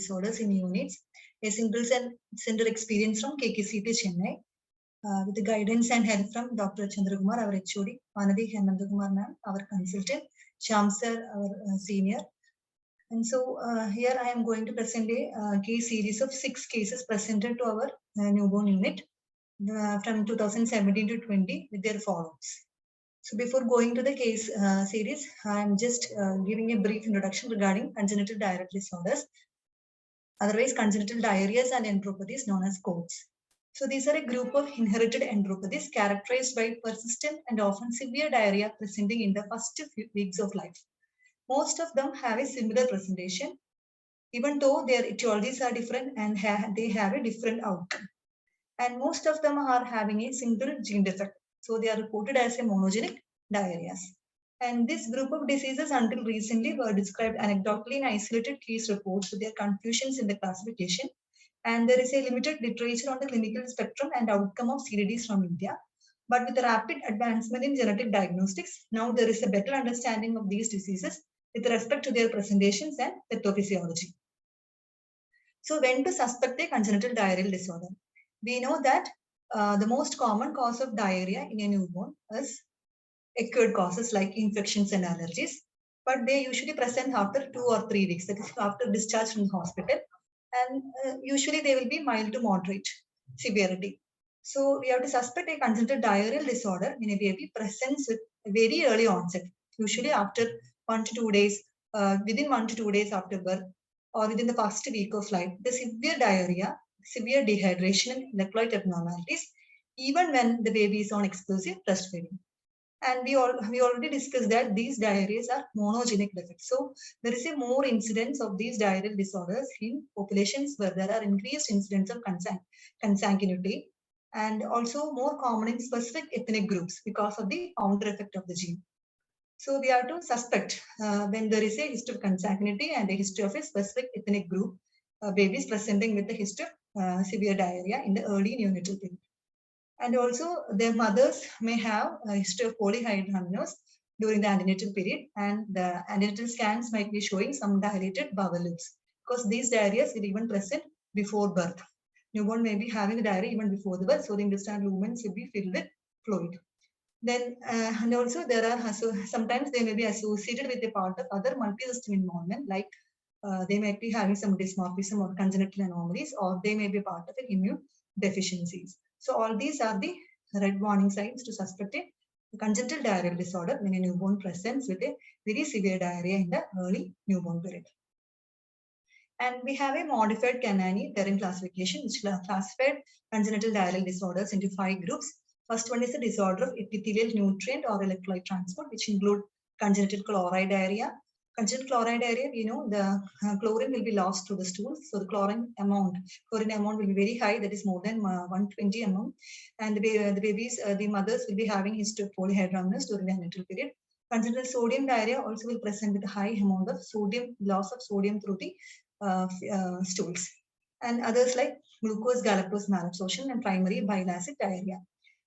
disorders in units, a single center experience from KKCTH CHENNAI, with the guidance and help from Dr. Chandrakumar, our HOD, Vanadi Hemandakumar ma'am, our consultant, Shyam sir, our senior. And so here I am going to present a case series of 6 cases presented to our newborn unit from 2017 to 20 with their follow-ups. So before going to the case series, I am just giving a brief introduction regarding congenital diarrheal disorders, otherwise congenital diarrheas and enteropathies known as CODS. So these are a group of inherited enteropathies characterized by persistent and often severe diarrhea presenting in the first few weeks of life. Most of them have a similar presentation, even though their etiologies are different and they have a different outcome. And most of them are having a single gene defect. So they are reported as a monogenic diarrheas. And this group of diseases until recently were described anecdotally in isolated case reports with their confusions in the classification. And there is a limited literature on the clinical spectrum and outcome of CBDs from India. But with the rapid advancement in genetic diagnostics, now there is a better understanding of these diseases with respect to their presentations and pathophysiology. So when to suspect a congenital diarrheal disorder? We know that the most common cause of diarrhea in a newborn is acquired causes like infections and allergies, but they usually present after 2 or 3 weeks, that is after discharge from the hospital, and usually they will be mild to moderate severity. So we have to suspect a congenital diarrheal disorder when a baby presents with a very early onset, usually after 1 to 2 days, within 1 to 2 days after birth, or within the first week of life. The severe diarrhea, severe dehydration and electrolyte abnormalities, even when the baby is on exclusive breastfeeding. And we already discussed that these diarrheas are monogenic defects. So there is a more incidence of these diarrheal disorders in populations where there are increased incidence of consanguinity, and also more common in specific ethnic groups because of the founder effect of the gene. So we have to suspect when there is a history of consanguinity and a history of a specific ethnic group, babies presenting with the history of severe diarrhea in the early neonatal period. And also their mothers may have a history of polyhydramnios during the antenatal period, and the antenatal scans might be showing some dilated bowel loops because these diarrheas will even present before birth. Newborn may be having the diarrhea even before the birth, so the intestinal lumens will be filled with fluid. Then, and also there are sometimes they may be associated with a part of other multi-system involvement, like they might be having some dysmorphism or congenital anomalies, or they may be part of an immune deficiencies. So all these are the red warning signs to suspect a congenital diarrheal disorder when a newborn presents with a very severe diarrhea in the early newborn period. And we have a modified Canani-Perrin classification, which classified congenital diarrheal disorders into 5 groups. First one is the disorder of epithelial nutrient or electrolyte transport, which include congenital chloride diarrhea. Congenital chloride diarrhea, we know the chlorine will be lost through the stools. So the chlorine amount will be very high, that is more than 120 mm. And the babies, the mothers will be having history of polyhydramnios during the antenatal period. Congenital sodium diarrhea also will present with a high amount of sodium, loss of sodium through the stools. And others like glucose galactose malabsorption and primary bile acid diarrhea.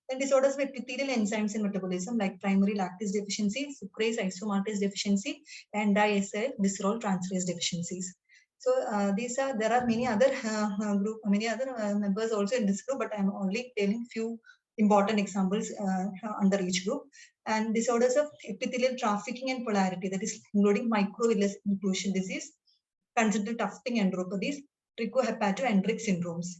Then disorders with epithelial enzymes in metabolism like primary lactase deficiency, sucrase isomaltase deficiency, and diacetyl glycerol transferase deficiencies. So there are many other members also in this group, but I am only telling few important examples under each group. And disorders of epithelial trafficking and polarity, that is including microvillus inclusion disease, congenital tufting enteropathies, trichohepatoenteric syndromes.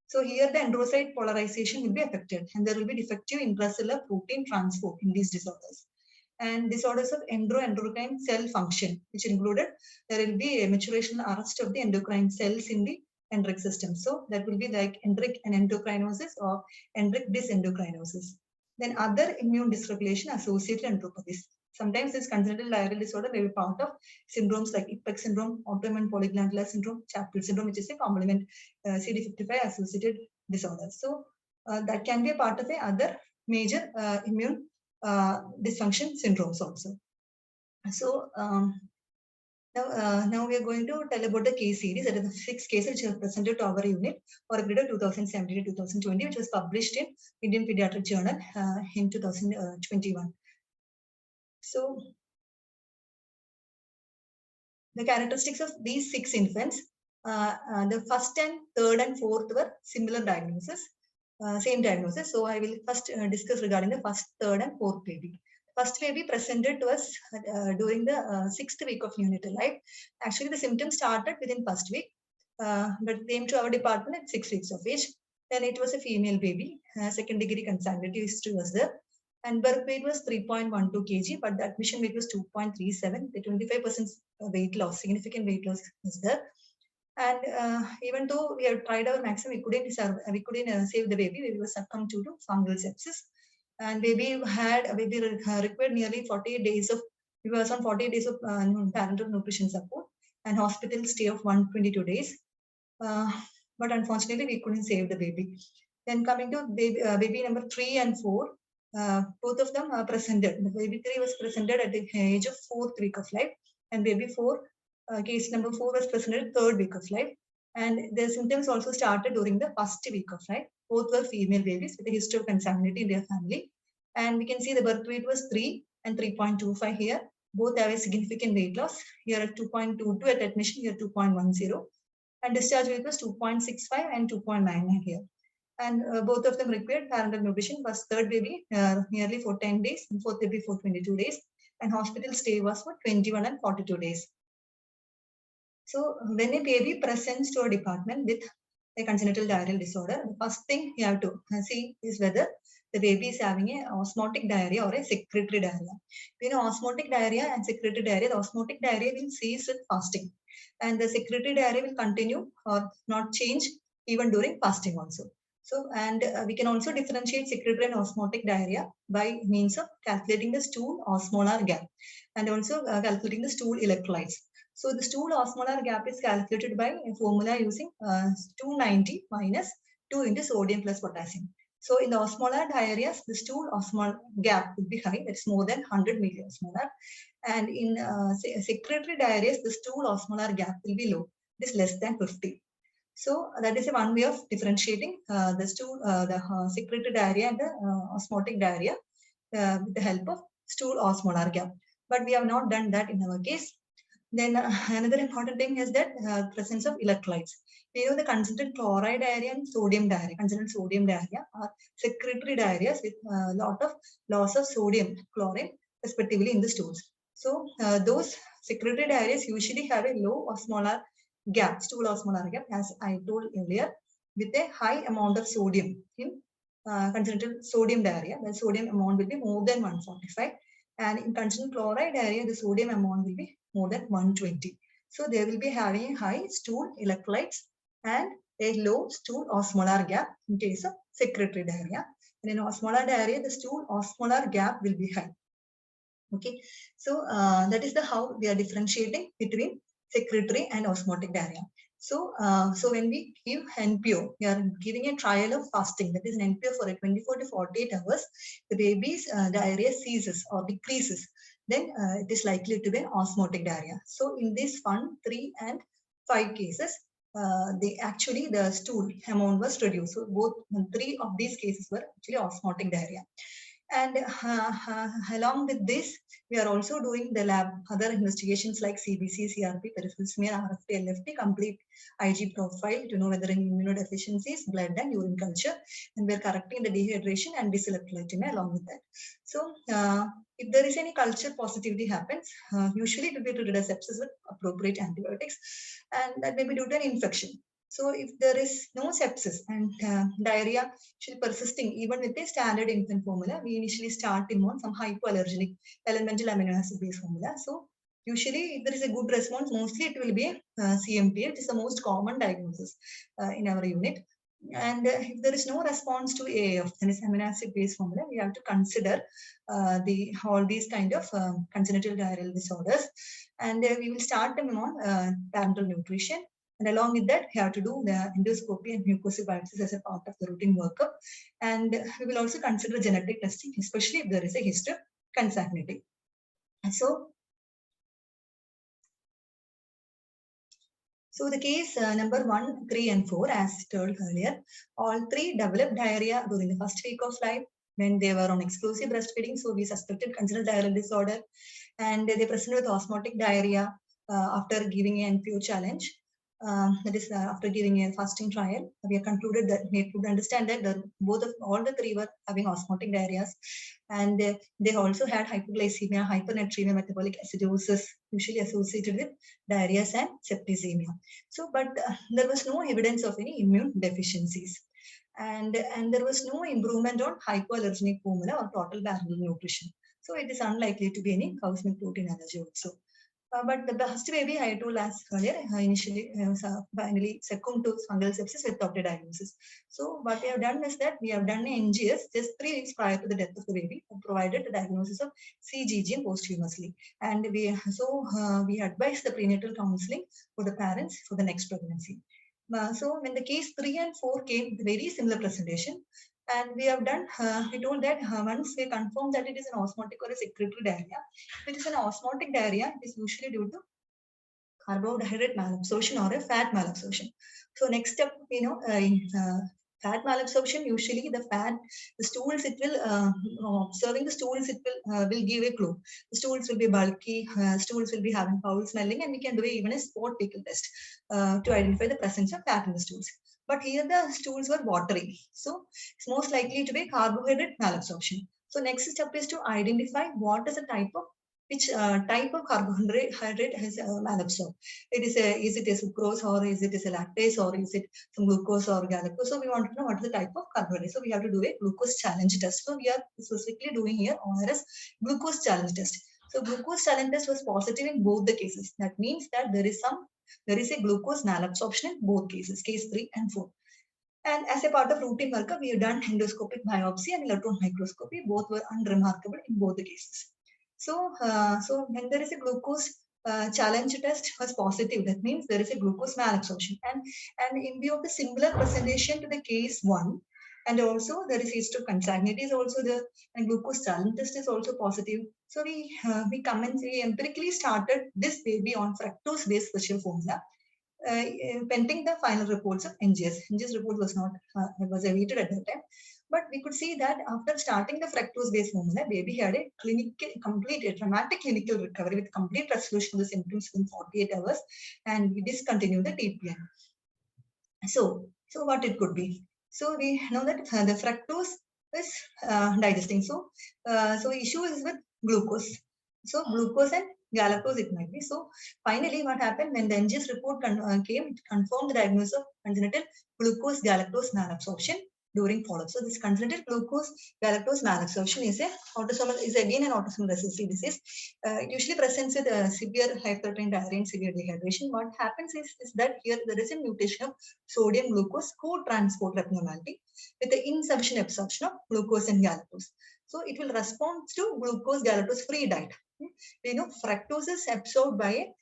So here the enterocyte polarization will be affected, and there will be defective intracellular protein transport in these disorders. And disorders of endocrine cell function, which included there will be a maturation arrest of the endocrine cells in the enteric system. So that will be like enteric and endocrinosis or enteric dysendocrinosis. Then other immune dysregulation associated enteropathies. Sometimes this congenital diarrheal disorder may be part of syndromes like IPEX syndrome, autoimmune polyglandular syndrome, Chapel syndrome, which is a complement CD55 associated disorder. So that can be a part of a other major immune dysfunction syndromes also. So now we are going to tell about the case series. That is the 6 cases which are presented to our unit for a period of 2017 to 2020, which was published in Indian Pediatric Journal in 2021. So the characteristics of these 6 infants, The first and third and fourth were similar diagnosis, same diagnosis. So I will first discuss regarding the first, third, and fourth baby. First baby presented to us during the 6th week of neonatal life. Actually, the symptoms started within first week, but came to our department at 6 weeks of age. Then it was a female baby. Second degree consanguinity history was there. And birth weight was 3.12 kg, but the admission weight was 2.37. The 25% weight loss, significant weight loss was there. And even though we have tried our maximum, we couldn't save the baby. We were succumbed to fungal sepsis. And baby required nearly 48 days of, we was on 48 days of parenteral nutrition support and hospital stay of 122 days. But unfortunately, we couldn't save the baby. Then coming to baby number 3 and 4, both of them are presented. The baby 3 was presented at the age of 4th week of life, and baby 4, case number 4, was presented 3rd week of life. And the symptoms also started during the first week of life. Both were female babies with a history of consanguinity in their family. And we can see the birth weight was 3 and 3.25 here. Both have a significant weight loss. Here at 2.22 at admission, here 2.10. And discharge weight was 2.65 and 2.99 here. And both of them required parenteral nutrition. First, third baby nearly for 10 days, and fourth baby for 22 days. And hospital stay was for 21 and 42 days. So when a baby presents to a department with a congenital diarrheal disorder, the first thing you have to see is whether the baby is having a osmotic diarrhea or a secretory diarrhea. You know, osmotic diarrhea and secretory diarrhea, the osmotic diarrhea will cease with fasting, and the secretory diarrhea will continue or not change even during fasting also. So, and we can also differentiate secretory and osmotic diarrhea by means of calculating the stool osmolar gap and also calculating the stool electrolytes. So the stool osmolar gap is calculated by a formula using 290 minus 2 into sodium plus potassium. So in the osmolar diarrheas, the stool osmolar gap would be high, that's more than 100 milliosmolar. And in secretory diarrheas, the stool osmolar gap will be low, it is less than 50. So that is one way of differentiating the secretory diarrhea and the osmotic diarrhea with the help of stool osmolar gap. But we have not done that in our case. Then another important thing is that presence of electrolytes. We know the congenital chloride diarrhea and sodium diarrhea. Congenital sodium diarrhea are secretory diarrheas with a lot of loss of sodium, chlorine, respectively in the stools. So those secretory diarrheas usually have a low osmolar gap, stool osmolar gap, as I told earlier, with a high amount of sodium. In congenital sodium diarrhea, the sodium amount will be more than 145. And in congenital chloride diarrhea, the sodium amount will be more than 120. So they will be having high stool electrolytes and a low stool osmolar gap in case of secretory diarrhea. And in osmolar diarrhea, the stool osmolar gap will be high. Okay, so that is how we are differentiating between secretory and osmotic diarrhea. So, so when we give NPO, we are giving a trial of fasting, that is an NPO for 24 to 48 hours, the baby's diarrhea ceases or decreases, then it is likely to be an osmotic diarrhea. So in these 1, 3, and 5 cases, the stool amount was reduced. So both 3 of these cases were actually osmotic diarrhea. And along with this, we are also doing the lab other investigations like CBC, CRP, peripheral smear, RFT, LFT, complete IG profile to know whether any immunodeficiencies, blood and urine culture, and we are correcting the dehydration and dyselectrolytemia along with that. So if there is any culture positivity happens, usually it will be treated as sepsis with appropriate antibiotics, and that may be due to an infection. So if there is no sepsis and diarrhea still persisting even with a standard infant formula, we initially start him on some hypoallergenic elemental amino acid based formula. So usually if there is a good response, mostly it will be CMT, which is the most common diagnosis in our unit. And if there is no response to AAF, that is amino acid based formula, we have to consider all these kind of congenital diarrheal disorders, and we will start them on parenteral nutrition. And along with that, we have to do the endoscopy and mucosal biopsies as a part of the routine workup. And we will also consider genetic testing, especially if there is a history of consanguinity. So the case number 1, 3, and 4, as told earlier, all 3 developed diarrhea during the first week of life when they were on exclusive breastfeeding. So we suspected congenital diarrheal disorder, and they presented with osmotic diarrhea after giving an NPO challenge. that is after giving a fasting trial, we have concluded that we could understand that all the three were having osmotic diarrheas, and they also had hypoglycemia, hypernatremia, metabolic acidosis, usually associated with diarrheas and septicemia. So, but there was no evidence of any immune deficiencies. And there was no improvement on hypoallergenic formula or total barrel nutrition. So it is unlikely to be any cow's milk protein allergy also. But the first baby I told as earlier, initially finally succumbed to fungal sepsis without a diagnosis. So what we have done is that we have done an NGS just 3 weeks prior to the death of the baby, and provided the diagnosis of CGG posthumously. And we advise the prenatal counseling for the parents for the next pregnancy. So when the case 3 and 4 came, very similar presentation. And we have done, we told that once we confirm that it is an osmotic or a secretory diarrhea, if it is an osmotic diarrhea, it is usually due to carbohydrate malabsorption or a fat malabsorption. So next step, fat malabsorption, usually the stools, it will, observing the stools, it will give a clue. The stools will be bulky, stools will be having foul smelling, and we can do even a spot fecal test to identify the presence of fat in the stools. But here the stools were watery. So it's most likely to be carbohydrate malabsorption. So next step is to identify what is the which type of carbohydrate has malabsorbed. Is it a sucrose, or is it a lactase, or is it some glucose or galactose? So we want to know what is the type of carbohydrate. So we have to do a glucose challenge test. So we are specifically doing here ORS glucose challenge test. So glucose challenge test was positive in both the cases. That means that there is a glucose malabsorption in both cases, case 3 and 4. And as a part of routine workup, we have done endoscopic biopsy and electron microscopy. Both were unremarkable in both the cases. So when there is a glucose challenge test was positive, that means there is a glucose malabsorption. And in view of the similar presentation to the case 1, and also there is histoconsanguinity is also there, and glucose challenge test is also positive. So we empirically started this baby on fructose-based special formula, pending the final reports of NGS. NGS report was awaited at that time. But we could see that after starting the fructose-based formula, baby had a dramatic clinical recovery with complete resolution of the symptoms within 48 hours, and we discontinued the TPN. So what it could be? So we know that the fructose is digesting. So issue is with glucose. So glucose and galactose it might be. So finally, what happened when the NGS report came, it confirmed the diagnosis of congenital glucose galactose malabsorption during follow-up. So this congenital glucose galactose malabsorption is again an autosomal recessive disease. It usually presents with severe hypertrophic diarrhea and severe dehydration. What happens is that here there is a mutation of sodium glucose co-transport abnormality with the insufficient absorption of glucose and galactose. So it will respond to glucose galactose free diet. We know fructose is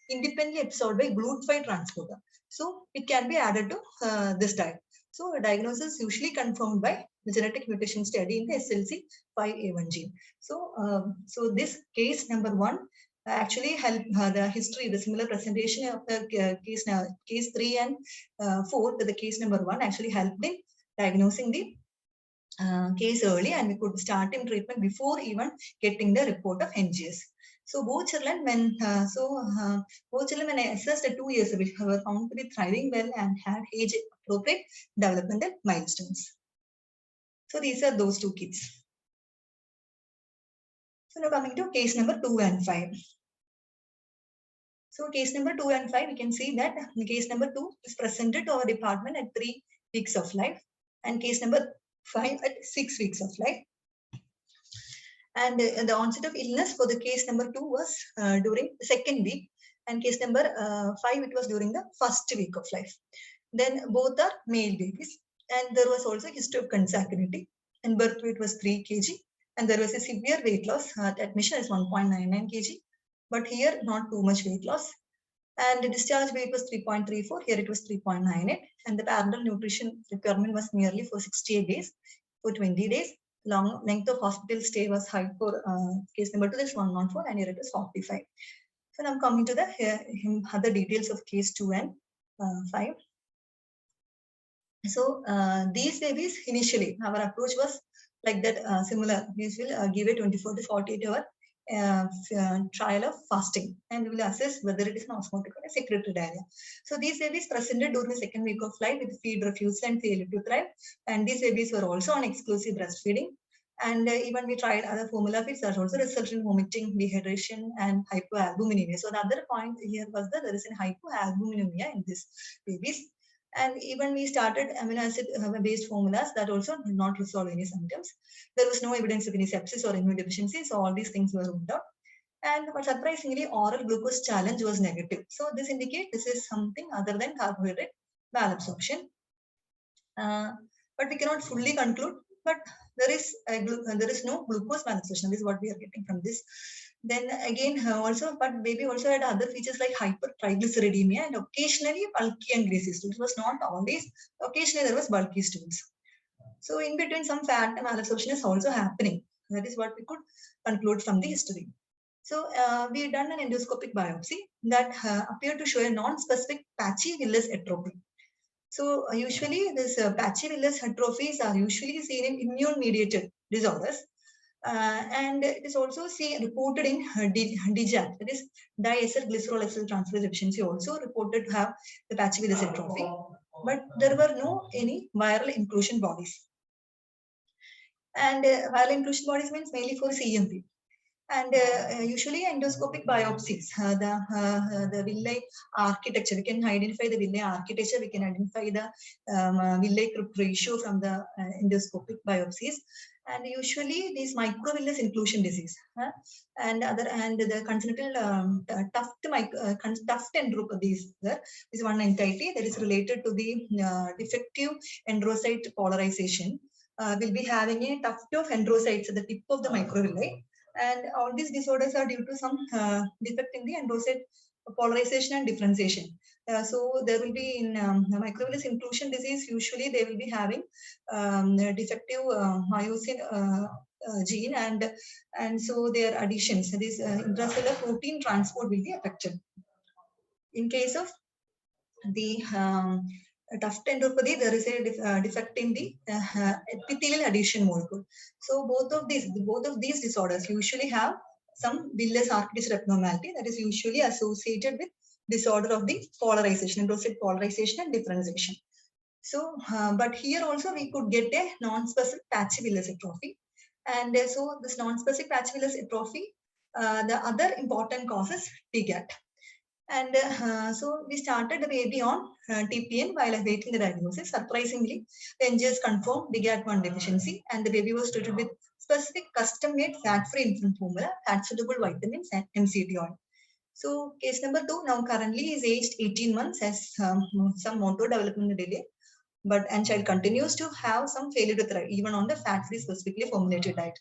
independently absorbed by GLUT5 transporter. So it can be added to this diet. So a diagnosis usually confirmed by the genetic mutation study in the SLC5A1 gene. So this case number 1 actually helped the history, the similar presentation of the case 3 and 4 to the case number 1 actually helped in diagnosing the case early, and we could start in treatment before even getting the report of NGS. So both children, when I assessed at 2 years of age, were found to be thriving well and had age-appropriate developmental milestones. So these are those 2 kids. So now coming to case number 2 and 5. So case number 2 and 5, we can see that the case number 2 is presented to our department at 3 weeks of life, and case number 5 at 6 weeks of life. And the onset of illness for the case number 2 was during the 2nd week, and case number 5, it was during the 1st week of life. Then both are male babies, and there was also a history of consanguinity, and birth weight was 3 kg, and there was a severe weight loss. Admission is 1.99 kg, but here not too much weight loss. And the discharge weight was 3.34, here it was 3.98, and the parental nutrition requirement was merely for 68 days, for 20 days. Length of hospital stay was high for case number 2, is 104, and here it is 45. So now I'm coming to the other details of case 2 and 5. So these babies, initially our approach was like that, similar. We will give a 24 to 48 hour trial of fasting, and we will assess whether it is an osmotic or a secretory diarrhea. So these babies presented during the second week of life with feed refusal and failure to thrive, and these babies were also on exclusive breastfeeding. And even we tried other formula feeds that also resulted in vomiting, dehydration, and hypoalbuminemia. So the other point here was that there is a hypoalbuminemia in these babies. And even we started amino acid based formulas that also did not resolve any symptoms. There was no evidence of any sepsis or immune deficiency, so all these things were ruled out. And but surprisingly, oral glucose challenge was negative. So this indicates this is something other than carbohydrate malabsorption. But we cannot fully conclude. But there is no glucose malabsorption. This is what we are getting from this. Then again, also, but baby also had other features like hypertriglyceridemia and occasionally bulky and greasy stools. It was not always. Occasionally there was bulky stools. So in between, some fat malabsorption is also happening. That is what we could conclude from the history. So we done an endoscopic biopsy that appeared to show a non-specific patchy villus atrophy. So usually this patchy villus atrophies are usually seen in immune-mediated disorders. And it is also reported in DGAT, that is diacylglycerol transferase deficiency, also reported to have the patchy villus atrophy, but there were no any viral inclusion bodies. And viral inclusion bodies means mainly for CMV. And usually endoscopic biopsies, the villi architecture, we can identify the villi architecture, we can identify the villi crypt ratio from the endoscopic biopsies. And usually these microvillus inclusion disease and the congenital tuft enteropathies, is one entity that is related to the defective enterocyte polarization. Will be having a tuft of enterocytes at the tip of the microvilli. And all these disorders are due to some defect in the enterocyte polarization and differentiation. So there will be in microvillus inclusion disease, usually they will be having defective myosin gene, and so their additions, this intracellular protein transport will be affected. In case of the tuft enteropathy, there is a defect in the epithelial adhesion molecule. So both of these disorders usually have some villus architecture abnormality that is usually associated with disorder of the polarization, enterocyte polarization and differentiation. So, but here also we could get a non-specific patchy villus atrophy. And so this non-specific patchy villus atrophy, the other important cause is DGAT. And so we started the baby on TPN while awaiting the diagnosis. Surprisingly, the NGS confirmed DGAT1 deficiency, and the baby was treated with specific custom-made fat-free infant formula, fat-soluble vitamins, and MCT oil. So case number 2 now currently is aged 18 months, has some motor development delay, and child continues to have some failure to thrive even on the fat-free specifically formulated diet.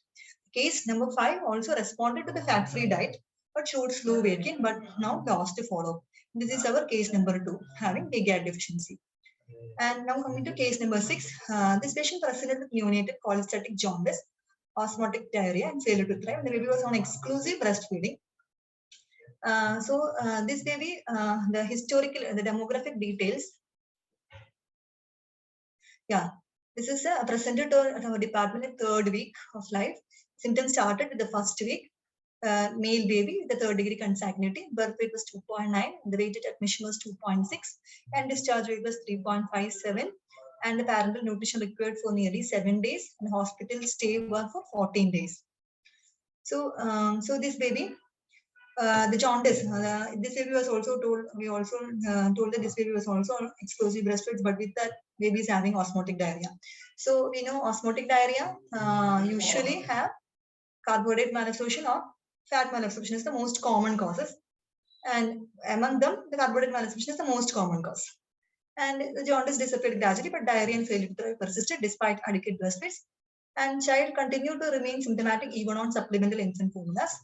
Case number 5 also responded to the fat-free diet, but showed slow weight gain, but now lost to follow. This is our case number 2, having DGAT deficiency. And now coming to case number 6, this patient presented with neonatal cholestatic jaundice, osmotic diarrhea, and failure to thrive. The baby was on exclusive breastfeeding. So this baby, the demographic details. Yeah, this is presented at our department in 3rd week of life. Symptoms started with the 1st week. Male baby with the 3rd degree consanguinity. Birth weight was 2.9. The weight at admission was 2.6, and discharge weight was 3.57. And the parental nutrition required for nearly 7 days, and hospital stay was for 14 days. So, so this baby, the jaundice. This baby was also told. We also told that this baby was also on exclusive breastfeeds, but with that baby is having osmotic diarrhea. So we know osmotic diarrhea usually have carbohydrate malabsorption or fat malabsorption is the most common causes, and among them the carbohydrate malabsorption is the most common cause. And the jaundice disappeared gradually, but diarrhea and failure to thrive persisted despite adequate breastfeeds, and child continued to remain symptomatic even on supplemental infant formulas.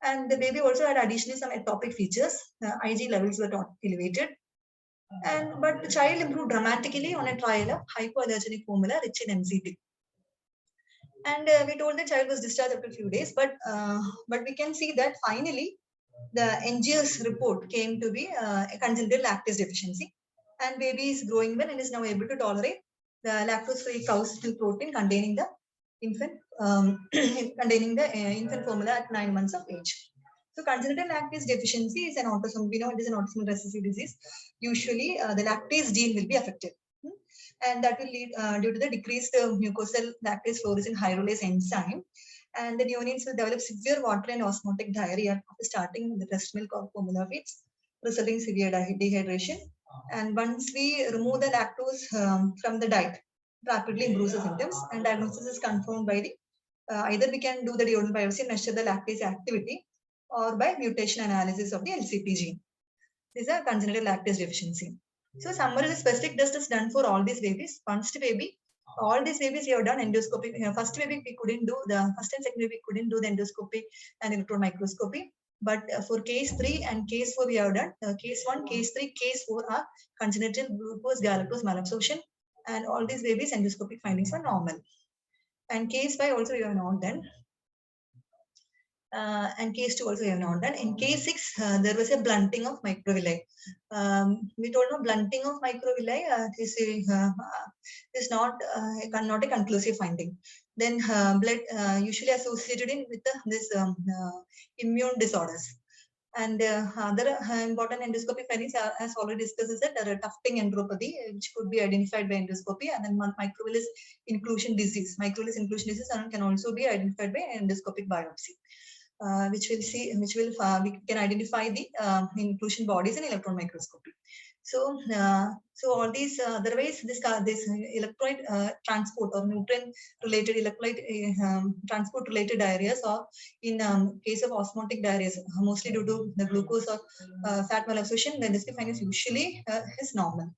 And the baby also had additionally some atopic features. Ig levels were elevated, but the child improved dramatically on a trial of hypoallergenic formula rich in MCT. And we told the child was discharged after a few days, but we can see that finally the NGS report came to be a congenital lactase deficiency, and baby is growing well and is now able to tolerate the lactose-free cow's milk protein containing the infant containing the infant formula at 9 months of age. So congenital lactase deficiency is an autosomal. We know it is an autosomal recessive disease. Usually, the lactase gene will be affected, and that will lead due to the decreased mucosal lactase fluorescent hydrolase enzyme, and the neonates will develop severe water and osmotic diarrhea after starting the breast milk or formula feeds, resulting in severe dehydration. And once we remove the lactose from the diet, rapidly improves the symptoms, and diagnosis is confirmed by the either we can do the duodenal biopsy and measure the lactase activity, or by mutation analysis of the LCP gene. This is a congenital lactase deficiency. So summary, the specific test is done for all these babies. First baby, all these babies we have done endoscopy. First baby we couldn't do the first and second baby couldn't do the endoscopy and electron microscopy. But for case 3 and case 4 we have done. Case 1, case 3, case 4 are congenital glucose galactose malabsorption, and all these babies endoscopic findings were normal. And case 5 also we have not done. And case 2 also we have not done. In case 6, there was a blunting of microvilli. We told no blunting of microvilli is not a conclusive finding. Then blood usually associated with this immune disorders. And other important endoscopic findings, as already discussed, is that tufting enteropathy, which could be identified by endoscopy, and then microvillus inclusion disease. Microvillus inclusion disease can also be identified by endoscopic biopsy. Which we can identify the inclusion bodies in electron microscopy. So all these otherwise this electrolyte transport or nutrient related electrolyte transport related diarrheas, or in case of osmotic diarrheas, mostly due to the glucose or fat malabsorption, then this findings usually is normal.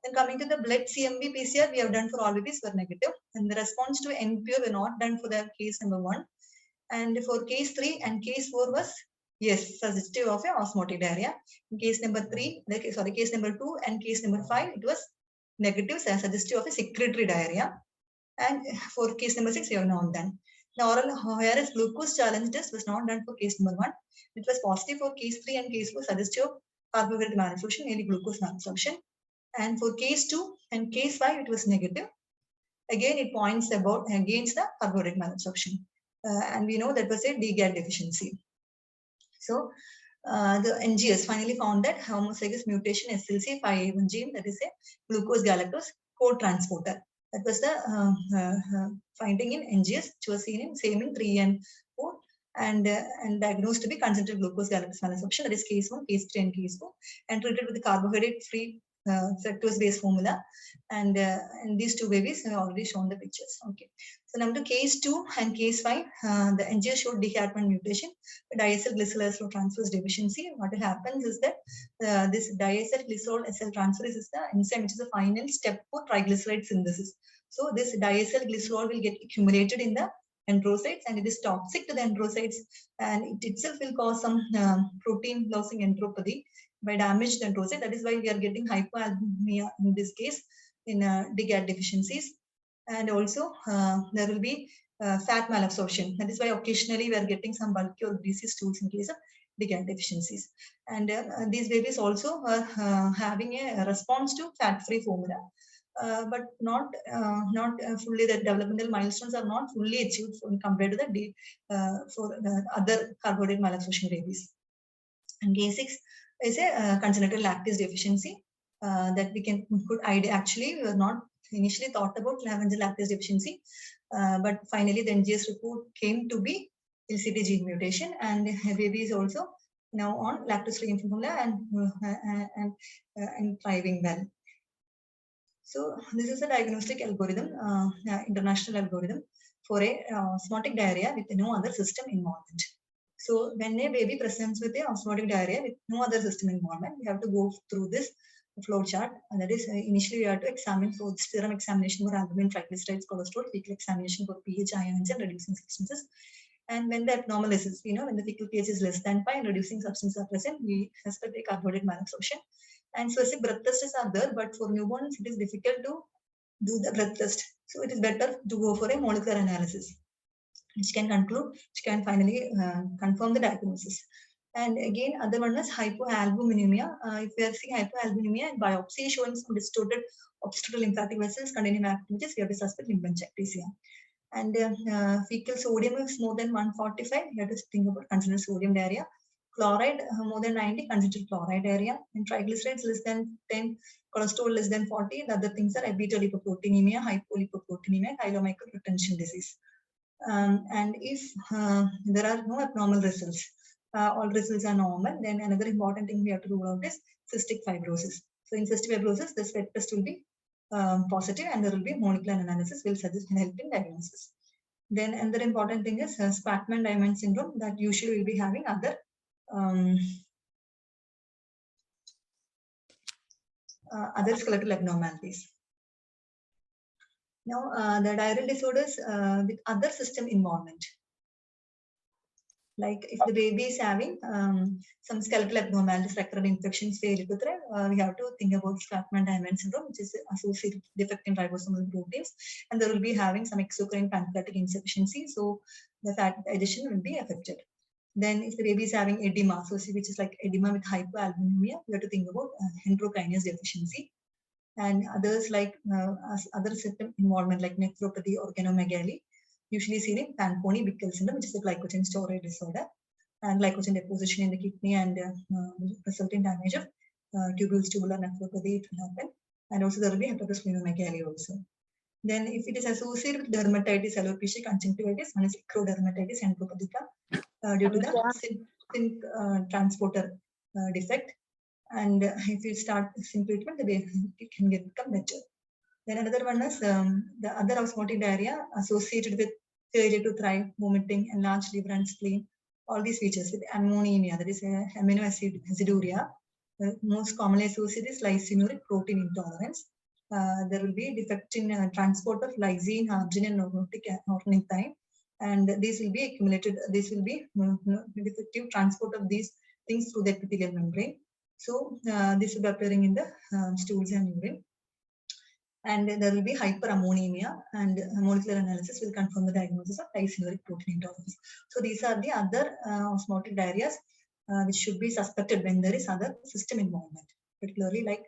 Then coming to the blood CMV PCR, we have done for all babies were negative, and the response to NPO were not done for the case number 1. And for case 3 and case 4 was yes, suggestive of a osmotic diarrhea. In case number 3, case number 2 and case number 5, it was negative, suggestive of a secretory diarrhea. And for case number 6, we have not done. The oral, whereas glucose challenge test was not done for case number 1. It was positive for case 3 and case 4, suggestive of carbohydrate malabsorption, mainly glucose malabsorption. And for case 2 and case 5, it was negative. Again, it points about against the carbohydrate malabsorption. And we know that was a DGAT deficiency. So the NGS finally found that homozygous mutation SLC5A1 gene, that is a glucose galactose co-transporter. That was the finding in NGS, which was seen in same in 3 and 4, and diagnosed to be congenital glucose galactose malabsorption, that is case 1, case 3, and case 4, and treated with the carbohydrate-free fructose-based formula. And these two babies have already shown the pictures. Okay. So now to case 2 and case 5, the NGS showed DHAT1 mutation, diacylglycerol transferase deficiency. What happens is that this diacylglycerol transferase is the enzyme which is the final step for triglyceride synthesis. So this diacylglycerol will get accumulated in the enterocytes, and it is toxic to the enterocytes, and it itself will cause some protein losing enteropathy by damaged enterocyte. That is why we are getting hypoalbuminemia in this case in DGAT deficiencies. And also there will be fat malabsorption. That is why occasionally we are getting some bulky or greasy stools in case of DGAT deficiencies. And these babies also are having a response to fat-free formula, but not fully. The developmental milestones are not fully achieved compared to the other carbohydrate malabsorption babies. And case 6 is a congenital lactase deficiency that we could actually we were not initially thought about congenital lactase deficiency, but finally the NGS report came to be LCT gene mutation, and baby is also now on lactose-free infant formula and thriving well. So this is a diagnostic algorithm, international algorithm for a osmotic diarrhea with no other system involvement. So when a baby presents with a osmotic diarrhea with no other system involvement, we have to go through this flow chart. And that is initially we have to examine for serum examination for albumin, triglycerides, cholesterol, fecal examination for pH, ions, and reducing substances. And when the abnormal is, when the fecal pH is less than 5 and reducing substances are present, we suspect a carbohydrate malabsorption. And specific breath tests are there, but for newborns it is difficult to do the breath test. So it is better to go for a molecular analysis, which can finally confirm the diagnosis. And again, other one was hypoalbuminemia. If we are seeing hypoalbuminemia and biopsy showing some distorted obstetrical lymphatic vessels containing activities, we have to suspect lymphangiectasia. And fecal sodium is more than 145, you have to think about congenital sodium diarrhea. Chloride more than 90, congenital chloride diarrhea. And triglycerides less than 10, cholesterol less than 40. The other things are beta lipoproteinemia, hypolipoproteinemia, chylomicron retention disease. And if there are no abnormal results, all results are normal, then another important thing we have to rule out is cystic fibrosis. So in cystic fibrosis, the sweat test will be positive, and there will be molecular analysis will suggest help in diagnosis. Then another important thing is Spratman-Diamond syndrome, that usually will be having other other skeletal abnormalities. Now, the diarrheal disorders with other system involvement. Like if the baby is having some skeletal abnormalities, recurrent infections, failure to thrive, we have to think about Spratman-Diamond syndrome, which is associated with defect in ribosomal proteins, and there will be having some exocrine pancreatic insufficiency, so the fat digestion will be affected. Then if the baby is having edema, so which is like edema with hypoalbuminemia, we have to think about enterokinase deficiency. And others like other system involvement like nephropathy, organomegaly, usually seen in Fanconi-Bickel syndrome, which is a glycogen storage disorder, and glycogen deposition in the kidney and resulting damage of tubules, tubular nephropathy, it will happen. And also there will be hepatosplenomegaly also. Then if it is associated with dermatitis, alopecia, conjunctivitis, one is ectodermatitis enteropathica due to the transporter defect. And if you start sim treatment, the baby it can become better. Then another one is the other osmotic diarrhea associated with failure to thrive, vomiting, enlarged liver and spleen. All these features with ammonemia, that is amino acid aciduria. Most commonly associated is lysinuric protein intolerance. There will be defect in transport of lysine, arginine, and ornithine, and these will be accumulated. This will be defective transport of these things through the epithelial membrane. So this will be appearing in the stools and urine. And there will be hyperammonemia, and molecular analysis will confirm the diagnosis of lysinuric protein intolerance. So these are the other osmotic diarrheas which should be suspected when there is other system involvement, particularly like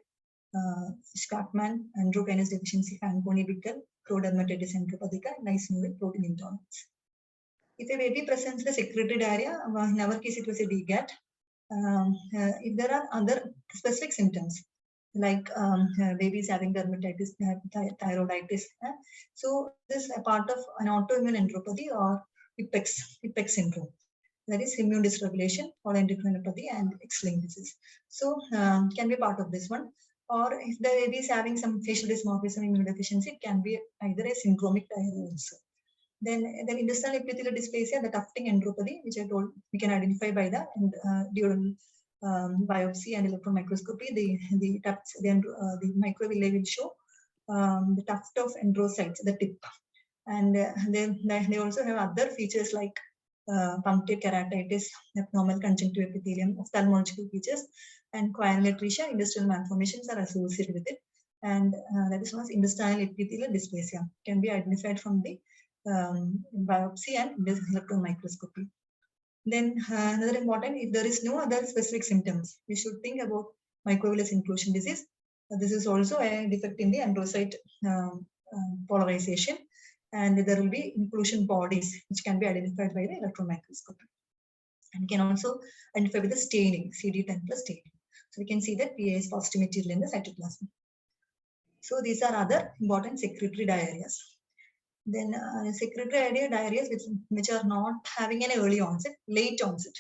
Spratman, enterokinase deficiency, Fanconi-Bickel, ectodermatitis enteropathica, and lysinuric protein intolerance. If a baby presents the secretory diarrhea, in our case it was a DGAT. If there are other specific symptoms, like babies having dermatitis, thyroiditis, so this is a part of an autoimmune enteropathy or IPEX syndrome. That is immune dysregulation or endocrinopathy and X-linked disease. So can be part of this one. Or if the baby is having some facial dysmorphism, immunodeficiency, it can be either a syndromic diarrhea also. Then intestinal epithelial dysplasia, the tufting enteropathy, which I told we can identify by the dural biopsy and electron microscopy. The microvilli will show the tuft of enterocytes, the tip, and they also have other features like punctate keratitis, abnormal conjunctive epithelium, ophthalmological features, and choanal atresia, intestinal malformations are associated with it. And that is known as intestinal epithelial dysplasia, can be identified from the biopsy and electron microscopy. Then another important, if there is no other specific symptoms, we should think about microvillus inclusion disease. This is also a defect in the enterocyte polarization, and there will be inclusion bodies which can be identified by the electron microscopy, and can also identify with the staining, CD10 plus staining. So we can see that PA is positive material in the cytoplasm. So these are other important secretory diarrheas. Then secretory diarrheas which are not having an early onset, late onset.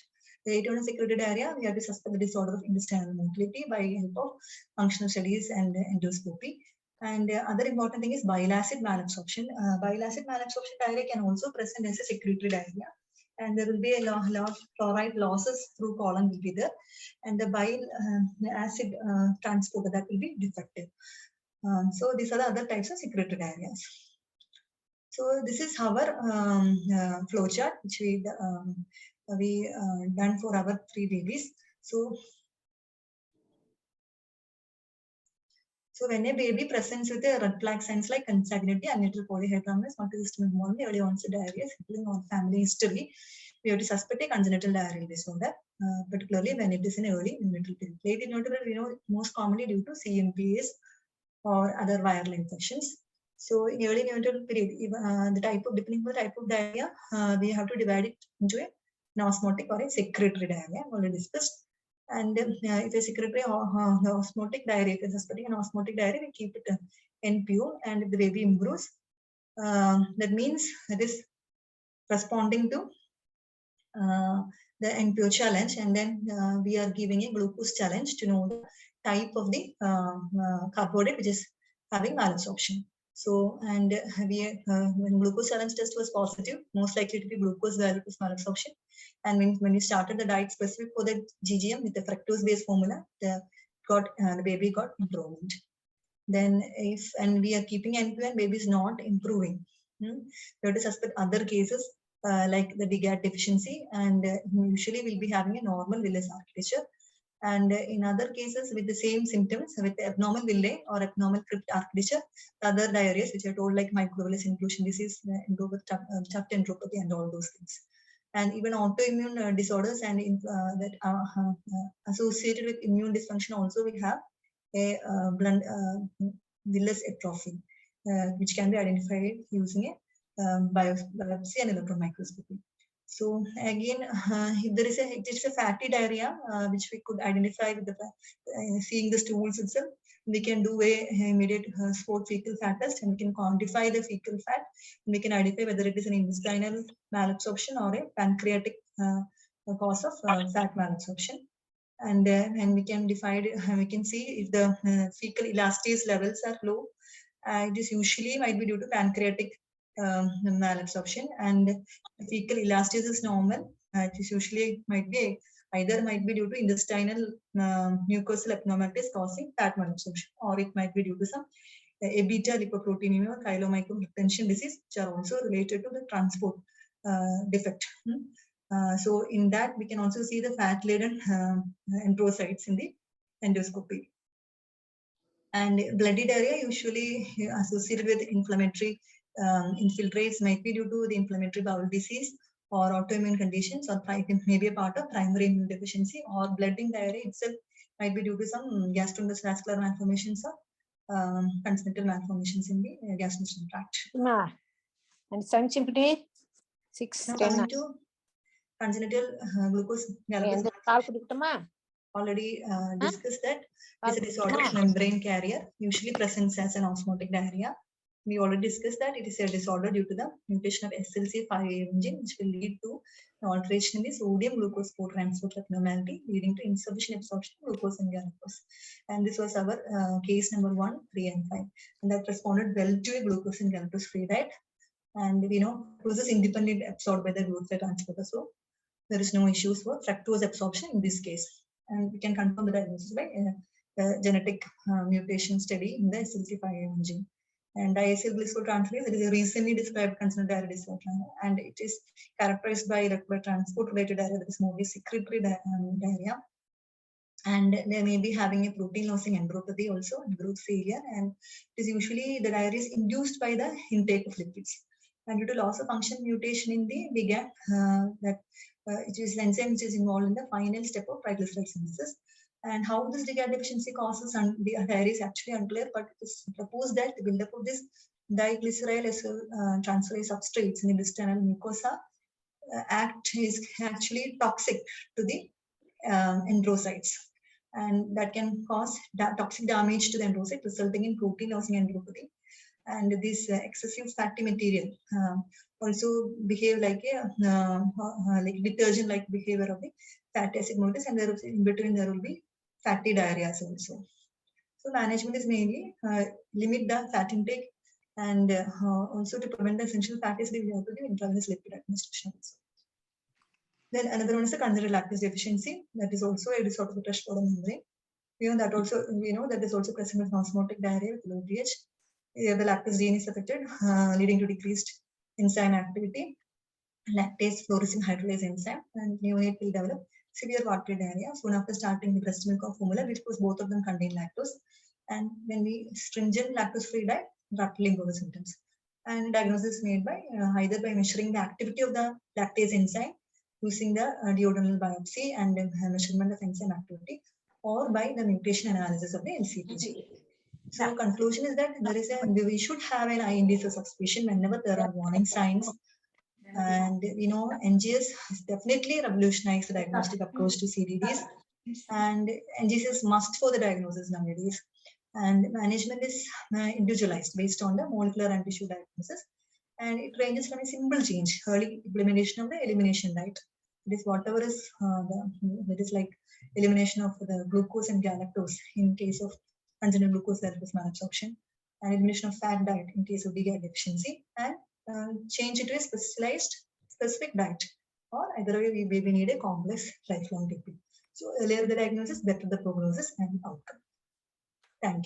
The late onset secretory diarrhea, we have to suspect the disorder of intestinal motility by help of functional studies and endoscopy. And other important thing is bile acid malabsorption. Bile acid malabsorption diarrhea can also present as a secretory diarrhea, and there will be a lot of chloride losses through colon will be there, and the bile acid transporter that will be defective. So these are the other types of secretory diarrheas. So this is our flow chart which we done for our 3 babies. So when a baby presents with a red flag signs like consanguinity, unnatural polyhydramnios, multisystem involvement, early onset diarrhea, sibling or family history, we have to suspect a congenital diarrheal disorder, particularly when it is in early neonatal period. Late neonatal, we know most commonly due to CMPs or other viral infections. So in early neonatal period, the type of, depending on the type of diarrhea, we have to divide it into an osmotic or a secretory diarrhea, already discussed. And if a secretory or the osmotic diarrhea, if it's suspecting an osmotic diarrhea, we keep it NPO, and if the baby improves, that means it is responding to the NPO challenge, and then we are giving a glucose challenge to know the type of the carbohydrate which is having malabsorption. So, and when glucose challenge test was positive, most likely to be glucose glucose malabsorption. And when we started the diet specific for the GGM with the fructose-based formula, the baby got improvement. Then if, and we are keeping NPO and baby is not improving, we have to suspect other cases like the DGAT deficiency, and usually we'll be having a normal villus architecture. And in other cases with the same symptoms, with the abnormal villi or abnormal crypt architecture, the other diarrheas which I told, like microvillus inclusion disease, tuft enteropathy, and all those things. And even autoimmune disorders and that are associated with immune dysfunction also will have a blunt villus atrophy, which can be identified using a biopsy and electron microscopy. So again, if there is a fatty diarrhea, which we could identify with the seeing the stools itself, we can do a immediate sport fecal fat test, and we can quantify the fecal fat, and we can identify whether it is an intestinal malabsorption or a pancreatic cause of fat malabsorption. And we can divide, we can see if the fecal elastase levels are low. It is usually might be due to pancreatic malabsorption, and fecal elastase is normal. It is usually might be due to intestinal mucosal abnormalities causing fat malabsorption, or it might be due to some beta lipoproteinemia or chylomicron retention disease, which are also related to the transport defect. So in that we can also see the fat laden enterocytes in the endoscopy. And bloody diarrhea usually associated with inflammatory infiltrates, might be due to the inflammatory bowel disease or autoimmune conditions, or maybe a part of primary immune deficiency, or blooding diarrhea itself might be due to some gastrointestinal malformations or congenital malformations in the gastrointestinal tract. And sensitivity 6 Now 10 coming to congenital glucose already discussed that it is a disorder of membrane carrier, usually presents as an osmotic diarrhea. We already discussed that it is a disorder due to the mutation of SLC5A engine, which will lead to an alteration in the sodium glucose transport abnormality, leading to insufficient absorption of glucose and glucose. And this was our case number 1, 3, and 5. And that responded well to a glucose and glucose free diet. And we know glucose is independently absorbed by the glucose transporter, so there is no issues for fructose absorption in this case. And we can confirm the diagnosis by genetic mutation study in the SLC5A gene. And diacetyl glycosyltransferase, it is a recently described congenital diarrhea disorder, and it is characterized by transport-related diarrhea, that is more secretory diarrhea. And they may be having a protein-losing enteropathy also, and growth failure. And it is usually the diarrhea is induced by the intake of lipids. And due to loss of function mutation in the DGAT, that it is an enzyme which is involved in the final step of triglyceride synthesis. And how this DGAT deficiency causes diarrhea is actually unclear, but it is proposed that the buildup of this diglyceryl transferase substrates in the intestinal mucosa is actually toxic to the enterocytes, and that can cause toxic damage to the enterocyte, resulting in protein-losing enteropathy. And this excessive fatty material also behave like a like detergent-like behavior of the fatty acid molecules, and there in between there will be fatty diarrhea also. So management is mainly limit the fat intake, and also to prevent the essential fatty acid, we have to give intravenous lipid administration also. Then another one is the congenital lactase deficiency. That is also a disorder of the fresh water membrane. We know that is also present with osmotic diarrhea with low pH. The lactase gene is affected, leading to decreased enzyme activity, lactase fluorescein hydrolase enzyme, and neonate will develop severe watery diarrhea soon after starting the breast milk or formula, which was both of them contain lactose. And when we stringent lactose-free diet, rattling over symptoms. And diagnosis made by either by measuring the activity of the lactase enzyme using the duodenal biopsy and measurement of enzyme activity, or by the mutation analysis of the LCPG. So conclusion is that we should have an IND for suspicion whenever there are warning signs. And NGS has definitely revolutionized the diagnostic approach to CBDs, and NGS is must for the diagnosis nowadays. And management is individualized based on the molecular and tissue diagnosis, and it ranges from a simple change, early implementation of the elimination diet. It is whatever is that is like elimination of the glucose and galactose in case of congenital glucose malabsorption, and elimination of fat diet in case of DGAT deficiency, and change it to a specific diet, or either way we may need a complex lifelong technique. So earlier the diagnosis, better the prognosis and outcome. Thank you.